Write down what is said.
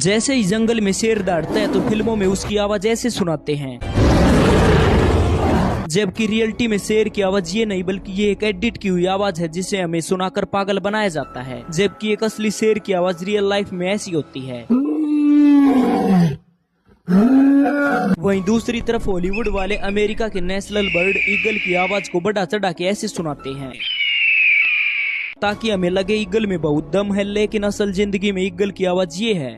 जैसे ही जंगल में शेर दौड़ता है तो फिल्मों में उसकी आवाज ऐसे सुनाते हैं, जबकि रियलिटी में शेर की आवाज ये नहीं बल्कि ये एक एडिट की हुई आवाज है जिसे हमें सुनाकर पागल बनाया जाता है। जबकि एक असली शेर की आवाज रियल लाइफ में ऐसी होती है। वहीं दूसरी तरफ हॉलीवुड वाले अमेरिका के नेशनल बर्ड ईगल की आवाज को बढ़ा चढ़ा के ऐसे सुनाते हैं ताकि हमें लगे ईगल में बहुत दम है, लेकिन असल जिंदगी में ईगल की आवाज ये है।